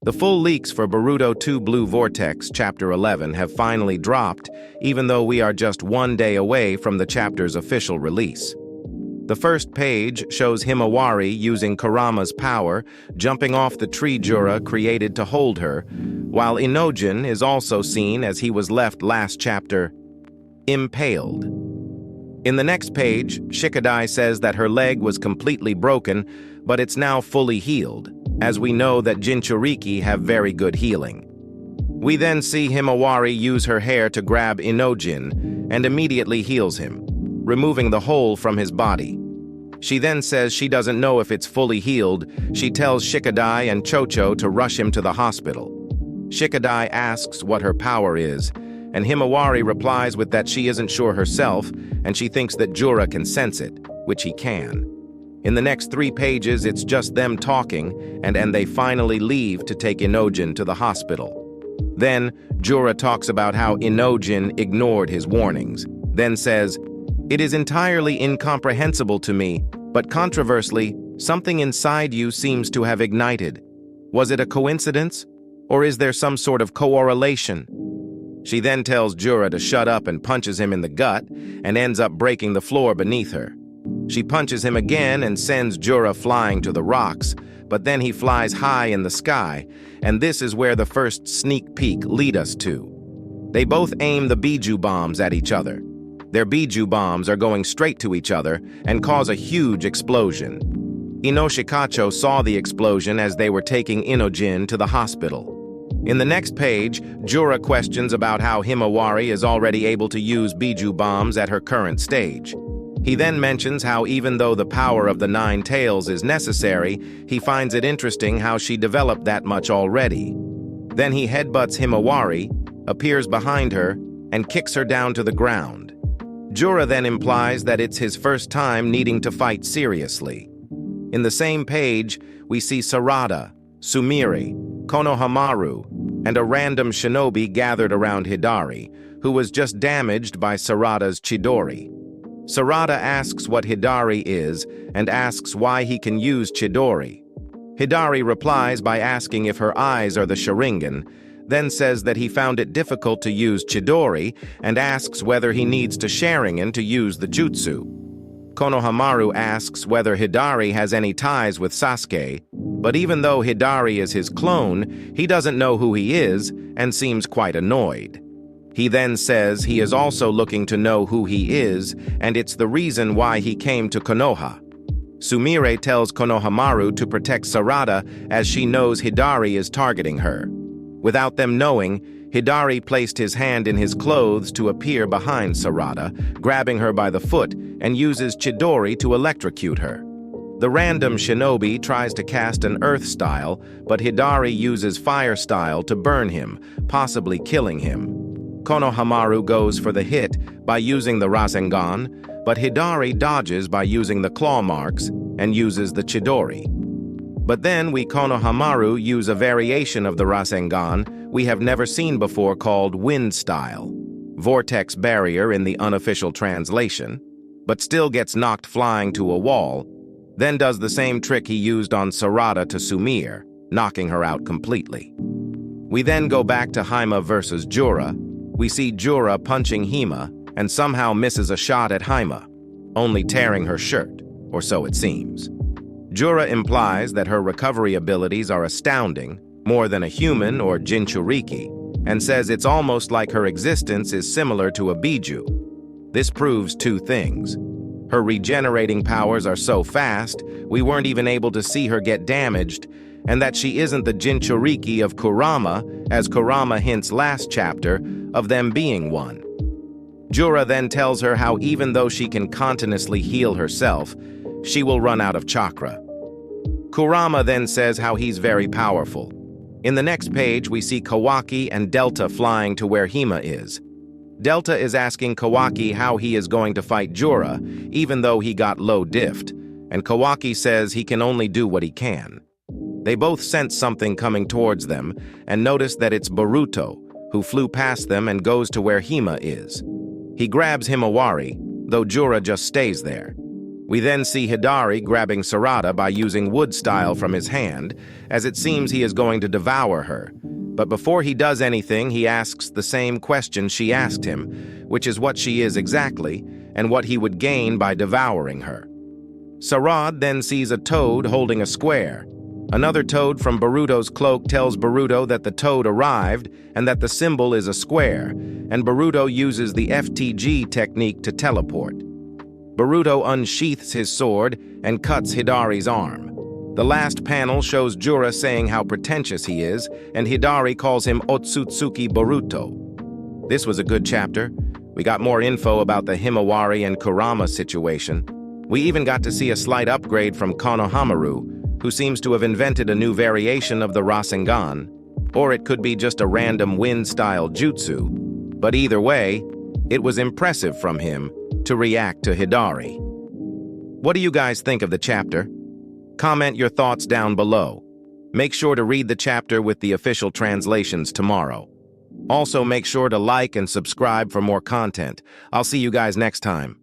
The full leaks for Boruto 2 Blue Vortex Chapter 11 have finally dropped, even though we are just one day away from the chapter's official release. The first page shows Himawari using Kurama's power, jumping off the tree Jura created to hold her, while Inojin is also seen as he was left last chapter, impaled. In the next page, Hidari says that her leg was completely broken, but it's now fully healed, as we know that Jinchuriki have very good healing. We then see Himawari use her hair to grab Inojin and immediately heals him, removing the hole from his body. She then says she doesn't know if it's fully healed. She tells Hidari and Chocho to rush him to the hospital. Hidari asks what her power is, and Himawari replies with that she isn't sure herself, and she thinks that Jura can sense it, which he can. In the next 3 pages, it's just them talking, and they finally leave to take Inojin to the hospital. Then, Jura talks about how Inojin ignored his warnings, then says, "It is entirely incomprehensible to me, but controversially, something inside you seems to have ignited. Was it a coincidence? Or is there some sort of correlation?" She then tells Jura to shut up and punches him in the gut, and ends up breaking the floor beneath her. She punches him again and sends Jura flying to the rocks, but then he flies high in the sky, and this is where the first sneak peek lead us to. They both aim the Bijuu bombs at each other. Their Bijuu bombs are going straight to each other and cause a huge explosion. Inoshikacho saw the explosion as they were taking Inojin to the hospital. In the next page, Jura questions about how Himawari is already able to use Bijuu bombs at her current stage. He then mentions how even though the power of the 9 tails is necessary, he finds it interesting how she developed that much already. Then he headbutts Himawari, appears behind her, and kicks her down to the ground. Jura then implies that it's his first time needing to fight seriously. In the same page, we see Sarada, Sumire, Konohamaru, and a random shinobi gathered around Hidari, who was just damaged by Sarada's Chidori. Sarada asks what Hidari is and asks why he can use Chidori. Hidari replies by asking if her eyes are the Sharingan, then says that he found it difficult to use Chidori and asks whether he needs to Sharingan to use the jutsu. Konohamaru asks whether Hidari has any ties with Sasuke, but even though Hidari is his clone, he doesn't know who he is and seems quite annoyed. He then says he is also looking to know who he is, and it's the reason why he came to Konoha. Sumire tells Konohamaru to protect Sarada as she knows Hidari is targeting her. Without them knowing, Hidari placed his hand in his clothes to appear behind Sarada, grabbing her by the foot, and uses Chidori to electrocute her. The random shinobi tries to cast an earth style, but Hidari uses fire style to burn him, possibly killing him. Konohamaru goes for the hit by using the Rasengan, but Hidari dodges by using the claw marks and uses the Chidori. But then Konohamaru use a variation of the Rasengan we have never seen before called Wind Style, Vortex Barrier in the unofficial translation, but still gets knocked flying to a wall, then does the same trick he used on Sarada to Sumire, knocking her out completely. We then go back to Hima versus Jura. We see Jura punching Hima and somehow misses a shot at Hima, only tearing her shirt, or so it seems. Jura implies that her recovery abilities are astounding, more than a human or Jinchuriki, and says it's almost like her existence is similar to a Bijuu. This proves 2 things. Her regenerating powers are so fast, we weren't even able to see her get damaged, and that she isn't the Jinchuriki of Kurama, as Kurama hints last chapter of them being one. Jura then tells her how even though she can continuously heal herself, she will run out of chakra. Kurama then says how he's very powerful. In the next page, we see Kawaki and Delta flying to where Hima is. Delta is asking Kawaki how he is going to fight Jura, even though he got low diffed, and Kawaki says he can only do what he can. They both sense something coming towards them and notice that it's Boruto, who flew past them and goes to where Hima is. He grabs Himawari, though Jura just stays there. We then see Hidari grabbing Sarada by using wood style from his hand, as it seems he is going to devour her. But before he does anything, he asks the same question she asked him, which is what she is exactly, and what he would gain by devouring her. Sarada then sees a toad holding a square. Another toad from Boruto's cloak tells Boruto that the toad arrived and that the symbol is a square, and Boruto uses the FTG technique to teleport. Boruto unsheaths his sword and cuts Hidari's arm. The last panel shows Jura saying how pretentious he is, and Hidari calls him Otsutsuki Boruto. This was a good chapter. We got more info about the Himawari and Kurama situation. We even got to see a slight upgrade from Konohamaru, who seems to have invented a new variation of the Rasengan, or it could be just a random wind-style jutsu. But either way, it was impressive from him to react to Hidari. What do you guys think of the chapter? Comment your thoughts down below. Make sure to read the chapter with the official translations tomorrow. Also, make sure to like and subscribe for more content. I'll see you guys next time.